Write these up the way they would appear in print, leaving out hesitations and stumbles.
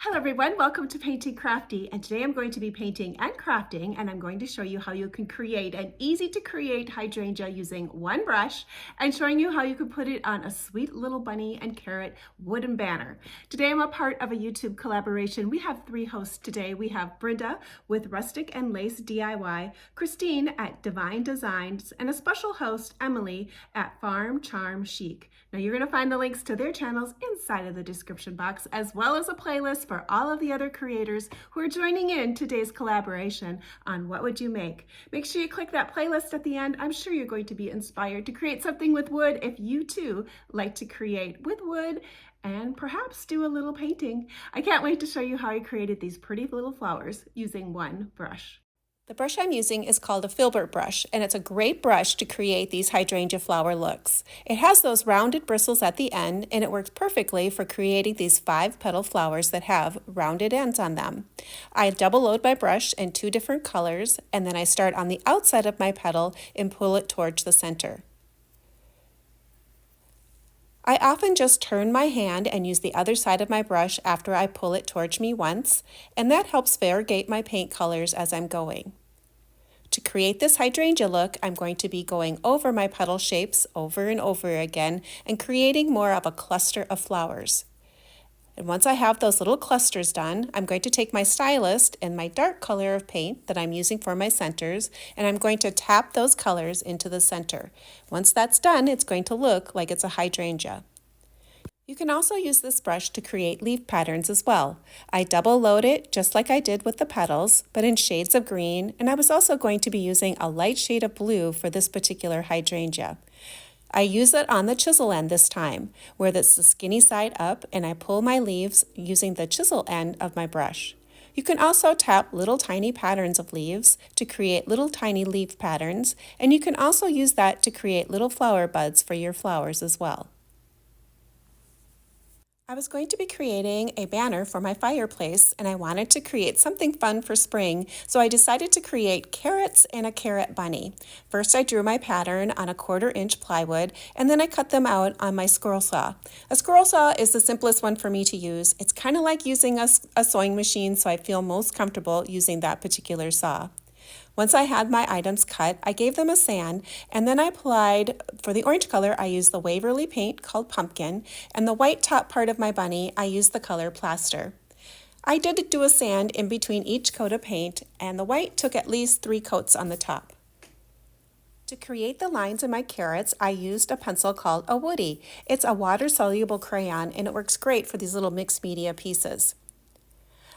Hello everyone, welcome to Painting Crafty, and today I'm going to be painting and crafting, and I'm going to show you how you can create an easy to create hydrangea using one brush and showing you how you can put it on a sweet little bunny and carrot wooden banner. Today I'm a part of a YouTube collaboration. We have three hosts today. We have Brenda with Rustic and Lace DIY, Christine at Divine Designs, and a special host, Emily at Farm Charm Chic. Now you're going to find the links to their channels inside of the description box, as well as a playlist for all of the other creators who are joining in today's collaboration on What Would You Make. Make sure you click that playlist at the end. I'm sure you're going to be inspired to create something with wood if you too like to create with wood and perhaps do a little painting. I can't wait to show you how I created these pretty little flowers using one brush. The brush I'm using is called a Filbert brush, and it's a great brush to create these hydrangea flower looks. It has those rounded bristles at the end, and it works perfectly for creating these 5-petal flowers that have rounded ends on them. I double load my brush in 2 different colors, and then I start on the outside of my petal and pull it towards the center. I often just turn my hand and use the other side of my brush after I pull it towards me once, and that helps variegate my paint colors as I'm going. To create this hydrangea look, I'm going to be going over my petal shapes over and over again and creating more of a cluster of flowers. And once I have those little clusters done, I'm going to take my stylus and my dark color of paint that I'm using for my centers, and I'm going to tap those colors into the center. Once that's done, it's going to look like it's a hydrangea. You can also use this brush to create leaf patterns as well. I double load it just like I did with the petals, but in shades of green, and I was also going to be using a light shade of blue for this particular hydrangea. I use it on the chisel end this time, where that's the skinny side up, and I pull my leaves using the chisel end of my brush. You can also tap little tiny patterns of leaves to create little tiny leaf patterns, and you can also use that to create little flower buds for your flowers as well. I was going to be creating a banner for my fireplace, and I wanted to create something fun for spring, so I decided to create carrots and a carrot bunny. First I drew my pattern on a 1/4-inch plywood, and then I cut them out on my scroll saw. A scroll saw is the simplest one for me to use. It's kind of like using a sewing machine, so I feel most comfortable using that particular saw. Once I had my items cut, I gave them a sand, and then I applied, for the orange color, I used the Waverly paint called Pumpkin, and the white top part of my bunny, I used the color Plaster. I did do a sand in between each coat of paint, and the white took at least 3 coats on the top. To create the lines in my carrots, I used a pencil called a Woody. It's a water-soluble crayon, and it works great for these little mixed media pieces.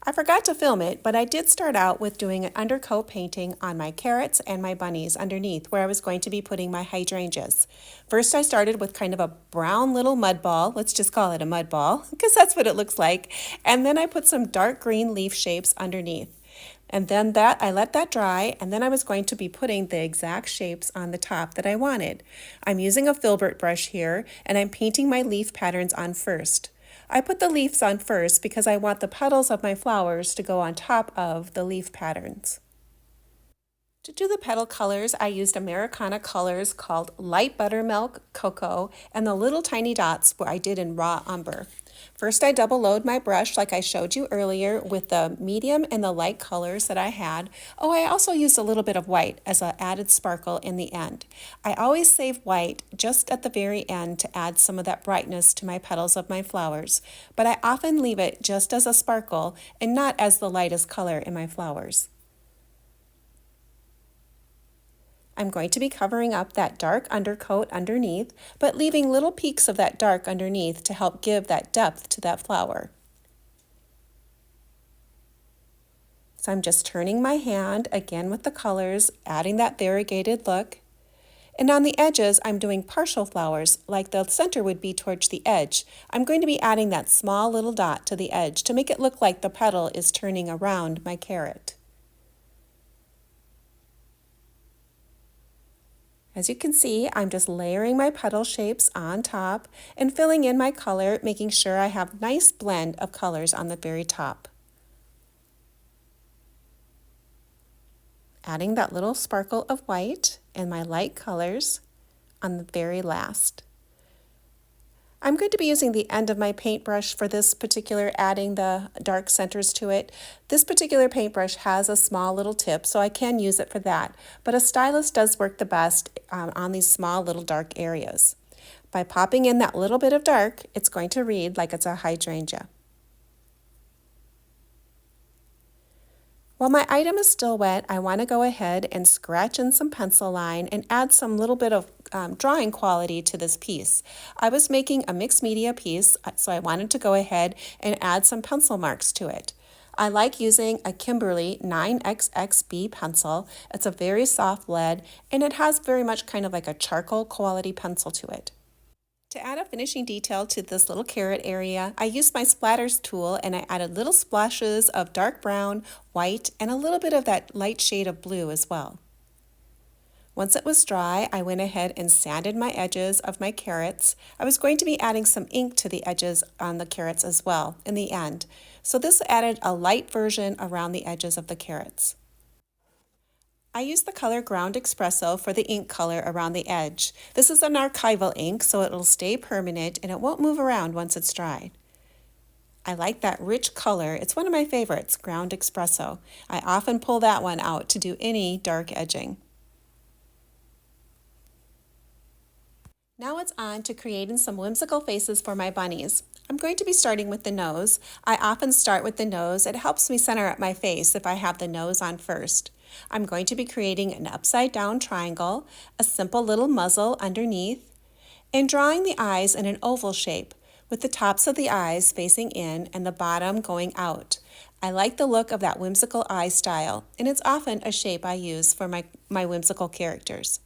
I forgot to film it, but I did start out with doing an undercoat painting on my carrots and my bunnies underneath where I was going to be putting my hydrangeas. First I started with kind of a brown little mud ball, let's just call it a mud ball, because that's what it looks like, and then I put some dark green leaf shapes underneath. And then I let that dry, and then I was going to be putting the exact shapes on the top that I wanted. I'm using a Filbert brush here, and I'm painting my leaf patterns on first. I put the leaves on first because I want the petals of my flowers to go on top of the leaf patterns. To do the petal colors, I used Americana colors called Light Buttermilk, Cocoa, and the little tiny dots where I did in raw umber. First, I double load my brush like I showed you earlier with the medium and the light colors that I had. Oh, I also used a little bit of white as an added sparkle in the end. I always save white just at the very end to add some of that brightness to my petals of my flowers, but I often leave it just as a sparkle and not as the lightest color in my flowers. I'm going to be covering up that dark undercoat underneath, but leaving little peaks of that dark underneath to help give that depth to that flower. So I'm just turning my hand again with the colors, adding that variegated look. And on the edges, I'm doing partial flowers, like the center would be towards the edge. I'm going to be adding that small little dot to the edge to make it look like the petal is turning around my carrot. As you can see, I'm just layering my petal shapes on top and filling in my color, making sure I have a nice blend of colors on the very top. Adding that little sparkle of white and my light colors on the very last. I'm going to be using the end of my paintbrush for this particular, adding the dark centers to it. This particular paintbrush has a small little tip, so I can use it for that, but a stylus does work the best on these small little dark areas. By popping in that little bit of dark, it's going to read like it's a hydrangea. While my item is still wet, I want to go ahead and scratch in some pencil line and add some little bit of drawing quality to this piece. I was making a mixed media piece, so I wanted to go ahead and add some pencil marks to it. I like using a Kimberly 9XXB pencil. It's a very soft lead, and it has very much kind of like a charcoal quality pencil to it. To add a finishing detail to this little carrot area, I used my splatters tool and I added little splashes of dark brown, white, and a little bit of that light shade of blue as well. Once it was dry, I went ahead and sanded my edges of my carrots. I was going to be adding some ink to the edges on the carrots as well in the end. So this added a light version around the edges of the carrots. I use the color Ground Espresso for the ink color around the edge. This is an archival ink, so it'll stay permanent and it won't move around once it's dried. I like that rich color. It's one of my favorites, Ground Espresso. I often pull that one out to do any dark edging. Now it's on to creating some whimsical faces for my bunnies. I'm going to be starting with the nose. I often start with the nose. It helps me center up my face if I have the nose on first. I'm going to be creating an upside down triangle, a simple little muzzle underneath, and drawing the eyes in an oval shape with the tops of the eyes facing in and the bottom going out. I like the look of that whimsical eye style, and it's often a shape I use for my whimsical characters.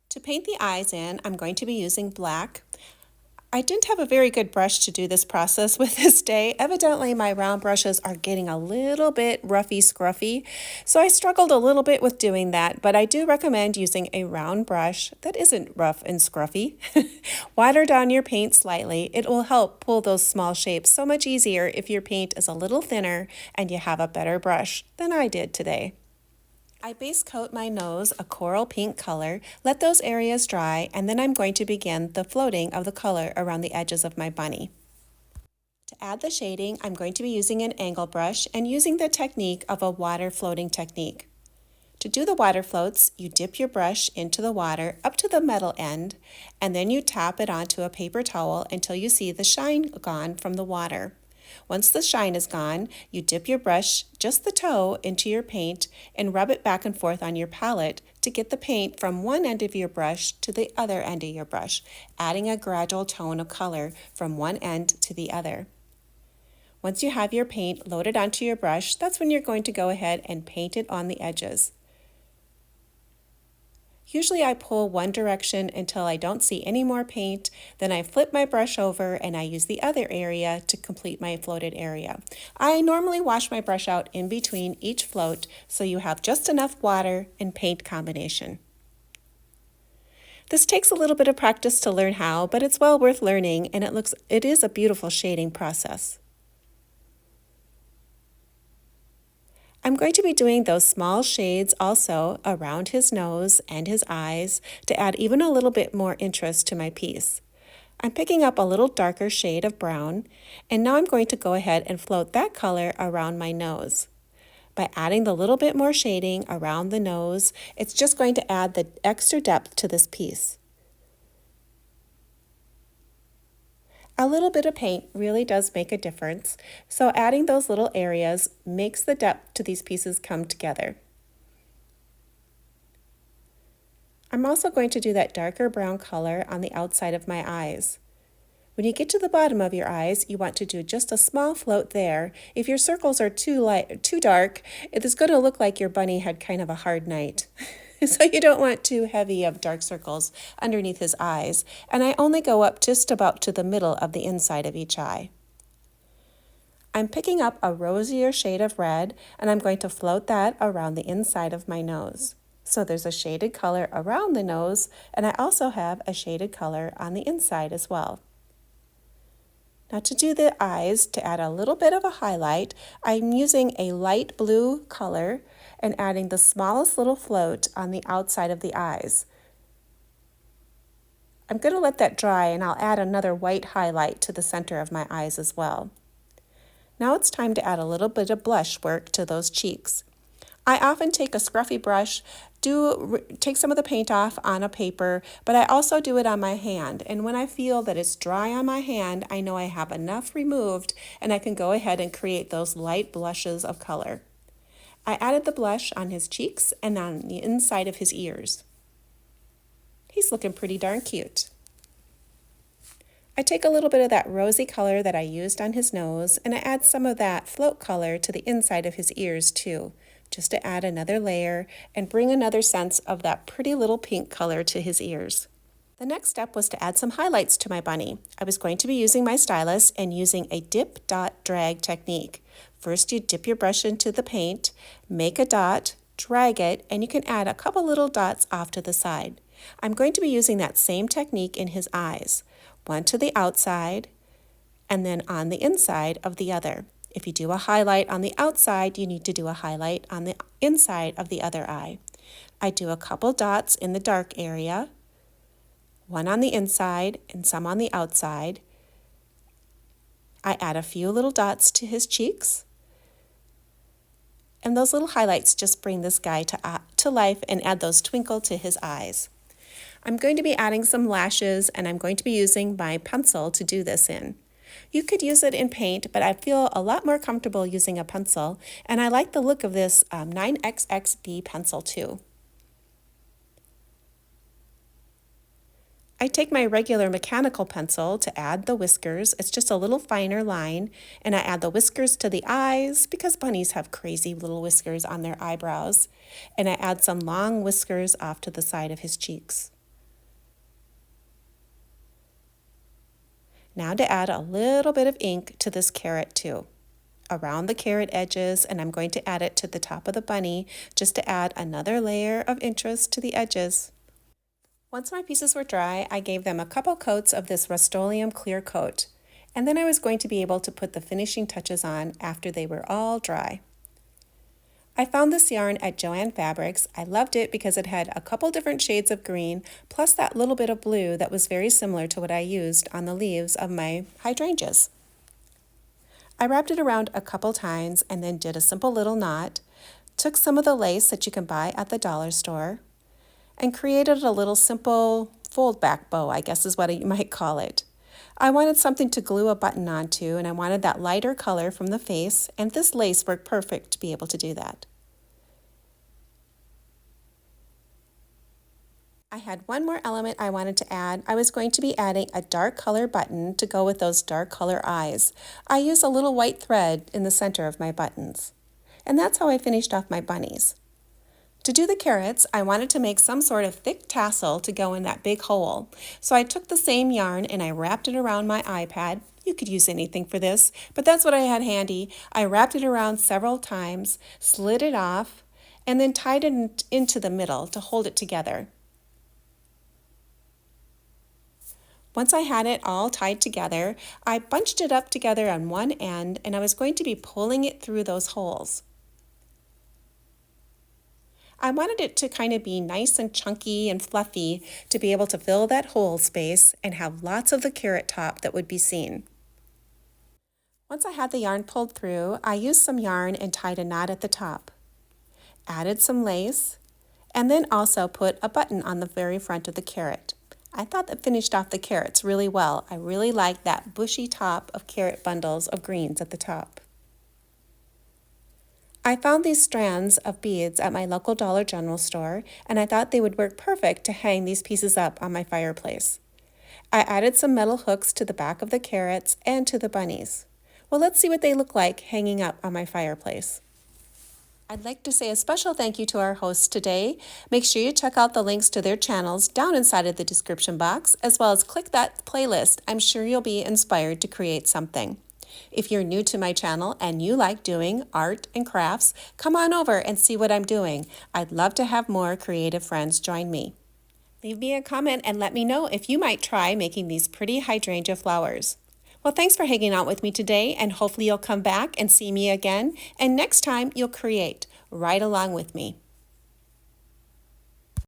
To paint the eyes in, I'm going to be using black. I didn't have a very good brush to do this process with this day. Evidently, my round brushes are getting a little bit roughy scruffy, so I struggled a little bit with doing that, but I do recommend using a round brush that isn't rough and scruffy. Water down your paint slightly. It will help pull those small shapes so much easier if your paint is a little thinner and you have a better brush than I did today. I base coat my nose a coral pink color, let those areas dry, and then I'm going to begin the floating of the color around the edges of my bunny. To add the shading, I'm going to be using an angle brush and using the technique of a water floating technique. To do the water floats, you dip your brush into the water up to the metal end, and then you tap it onto a paper towel until you see the shine gone from the water. Once the shine is gone, you dip your brush, just the toe, into your paint and rub it back and forth on your palette to get the paint from one end of your brush to the other end of your brush, adding a gradual tone of color from one end to the other. Once you have your paint loaded onto your brush, that's when you're going to go ahead and paint it on the edges. Usually I pull one direction until I don't see any more paint, then I flip my brush over and I use the other area to complete my floated area. I normally wash my brush out in between each float so you have just enough water and paint combination. This takes a little bit of practice to learn how, but it's well worth learning, and it is a beautiful shading process. I'm going to be doing those small shades also around his nose and his eyes to add even a little bit more interest to my piece. I'm picking up a little darker shade of brown, and now I'm going to go ahead and float that color around my nose. By adding the little bit more shading around the nose, it's just going to add the extra depth to this piece. A little bit of paint really does make a difference, so adding those little areas makes the depth to these pieces come together. I'm also going to do that darker brown color on the outside of my eyes. When you get to the bottom of your eyes, you want to do just a small float there. If your circles are too dark, it is going to look like your bunny had kind of a hard night. So you don't want too heavy of dark circles underneath his eyes, and I only go up just about to the middle of the inside of each eye. I'm picking up a rosier shade of red, and I'm going to float that around the inside of my nose. So there's a shaded color around the nose, and I also have a shaded color on the inside as well. Now to do the eyes, to add a little bit of a highlight, I'm using a light blue color and adding the smallest little float on the outside of the eyes. I'm going to let that dry and I'll add another white highlight to the center of my eyes as well. Now it's time to add a little bit of blush work to those cheeks. I often take a scruffy brush, take some of the paint off on a paper, but I also do it on my hand. And when I feel that it's dry on my hand, I know I have enough removed and I can go ahead and create those light blushes of color. I added the blush on his cheeks and on the inside of his ears. He's looking pretty darn cute. I take a little bit of that rosy color that I used on his nose and I add some of that float color to the inside of his ears too, just to add another layer and bring another sense of that pretty little pink color to his ears. The next step was to add some highlights to my bunny. I was going to be using my stylus and using a dip, dot, drag technique. First, you dip your brush into the paint, make a dot, drag it, and you can add a couple little dots off to the side. I'm going to be using that same technique in his eyes. One to the outside, and then on the inside of the other. If you do a highlight on the outside, you need to do a highlight on the inside of the other eye. I do a couple dots in the dark area, one on the inside and some on the outside. I add a few little dots to his cheeks, and those little highlights just bring this guy to life and add those twinkle to his eyes. I'm going to be adding some lashes and I'm going to be using my pencil to do this in. You could use it in paint, but I feel a lot more comfortable using a pencil, and I like the look of this 9XXB pencil too. I take my regular mechanical pencil to add the whiskers. It's just a little finer line, and I add the whiskers to the eyes because bunnies have crazy little whiskers on their eyebrows, and I add some long whiskers off to the side of his cheeks. Now to add a little bit of ink to this carrot too, around the carrot edges, and I'm going to add it to the top of the bunny just to add another layer of interest to the edges. Once my pieces were dry, I gave them a couple coats of this Rust-Oleum clear coat, and then I was going to be able to put the finishing touches on after they were all dry. I found this yarn at Joann Fabrics. I loved it because it had a couple different shades of green, plus that little bit of blue that was very similar to what I used on the leaves of my hydrangeas. I wrapped it around a couple times and then did a simple little knot, took some of the lace that you can buy at the dollar store, and created a little simple fold-back bow, I guess is what you might call it. I wanted something to glue a button onto, and I wanted that lighter color from the face, and this lace worked perfect to be able to do that. I had one more element I wanted to add. I was going to be adding a dark color button to go with those dark color eyes. I used a little white thread in the center of my buttons. And that's how I finished off my bunnies. To do the carrots, I wanted to make some sort of thick tassel to go in that big hole. So I took the same yarn and I wrapped it around my iPad. You could use anything for this, but that's what I had handy. I wrapped it around several times, slid it off, and then tied it into the middle to hold it together. Once I had it all tied together, I bunched it up together on one end and I was going to be pulling it through those holes. I wanted it to kind of be nice and chunky and fluffy to be able to fill that hole space and have lots of the carrot top that would be seen. Once I had the yarn pulled through, I used some yarn and tied a knot at the top. Added some lace, and then also put a button on the very front of the carrot. I thought that finished off the carrots really well. I really liked that bushy top of carrot bundles of greens at the top. I found these strands of beads at my local Dollar General store, and I thought they would work perfect to hang these pieces up on my fireplace. I added some metal hooks to the back of the carrots and to the bunnies. Well, let's see what they look like hanging up on my fireplace. I'd like to say a special thank you to our hosts today. Make sure you check out the links to their channels down inside of the description box, as well as click that playlist. I'm sure you'll be inspired to create something. If you're new to my channel and you like doing art and crafts, come on over and see what I'm doing. I'd love to have more creative friends join me. Leave me a comment and let me know if you might try making these pretty hydrangea flowers. Well, thanks for hanging out with me today, and hopefully you'll come back and see me again, and next time you'll create right along with me.